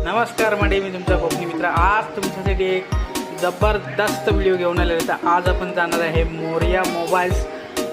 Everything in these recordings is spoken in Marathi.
नमस्कार मंडळी, मी तुमचा कोकणी मित्र आज तुमच्यासाठी एक जबरदस्त व्हिडिओ घेऊन आलेला. तर आज आपण जाणार आहे मोरया मोबाईल्स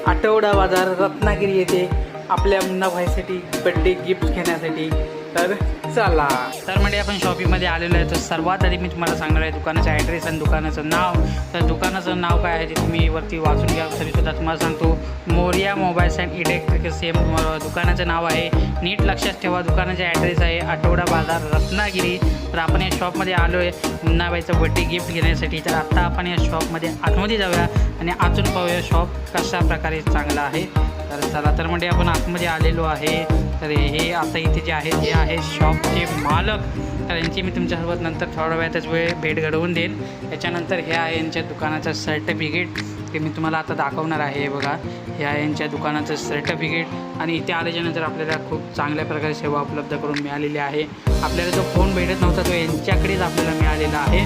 आठवडा बाजार रत्नागिरी येथे आपल्या मुन्ना भाईसाठी बड्डे गिफ्ट घेण्यासाठी. तर चला. तर म्हणजे आपण शॉपिंगमध्ये आलेलो आहे. तर सर्वात आधी मी तुम्हाला सांगणार आहे दुकानाचा ॲड्रेस आणि दुकानाचं नाव. तर दुकानाचं नाव काय आहे ते तुम्ही वरती वाचून घ्या. तरीसुद्धा तुम्हाला सांगतो, मोरया मोबाईल्स अँड इलेक्ट्रिकल्स हे दुकानाचं नाव आहे. नीट लक्षात ठेवा. दुकानाचा ॲड्रेस आहे आठवडा बाजार रत्नागिरी. तर आपण या शॉपमध्ये आलो आहे मुन्नाबाईचं बड्डे गिफ्ट घेण्यासाठी. तर आत्ता आपण या शॉपमध्ये आतमध्ये जाऊया आणि आतून पाहूया शॉप कशा प्रकारे चांगला आहे. तर चला. तर म्हणजे आपण आतमध्ये आलेलो आहे. तर हे आता इथे जे आहे हे आहे शॉपचे मालक. तर यांची मी तुमच्यासोबत नंतर थोड्या वेळातच भेट घडवून देईन. याच्यानंतर हे आहे यांच्या दुकानाचं सर्टिफिकेट. ते मी तुम्हाला आता दाखवणार आहे. हे बघा, हे आहे यांच्या दुकानाचं सर्टिफिकेट. आणि इथे आल्याच्यानंतर आपल्याला खूप चांगल्या प्रकारे सेवा उपलब्ध करून मिळालेली आहे. आपल्याला जो फोन भेटत नव्हता तो यांच्याकडेच आपल्याला मिळालेला आहे.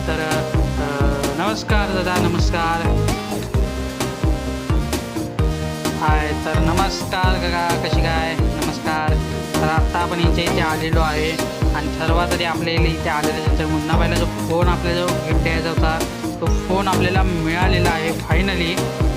तर नमस्कार दादा, नमस्कार. हाय. तर नमस्कार काका, कशी काय? नमस्कार. तर आत्ता आपण यांच्या इथे आलेलो आहे आणि सर्वात आधी आपल्याला इथे आलेल्यानंतर मुन्नाबाईला जो फोन आपल्याला जो गिफ्ट द्यायचा होता तो फोन आपल्याला मिळालेला आहे फायनली.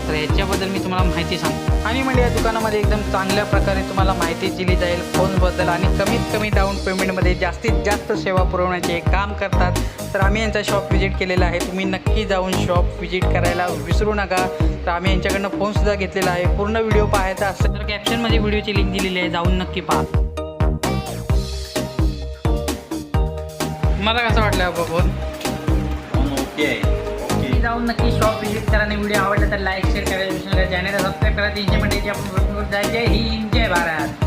तर याच्याबद्दल मी तुम्हाला माहिती सांगतो. आणि म्हणजे या दुकानामध्ये एकदम चांगल्या प्रकारे तुम्हाला माहिती दिली जाईल फोनबद्दल आणि कमीत कमी डाऊन पेमेंटमध्ये जास्तीत जास्त सेवा पुरवण्याचे काम करतात. तर आम्ही यांचा शॉप व्हिजिट केलेला आहे. तुम्ही नक्की जाऊन शॉप व्हिजिट करायला विसरू नका. तर आम्ही यांच्याकडनं फोनसुद्धा घेतलेला आहे. पूर्ण व्हिडिओ पाहायचा असेल तर कॅप्शनमध्ये व्हिडिओची लिंक दिलेली आहे, जाऊन नक्की पहा. मला कसं वाटलं फोन? ओके. जाऊन नक्की शॉप व्हिजिट करा आणि व्हिडिओ आवडला तर लाईक शेअर करा, चॅनलला सबस्क्राईब करा. 300 मिनिटाची आपण जायचे. ही जय भारत.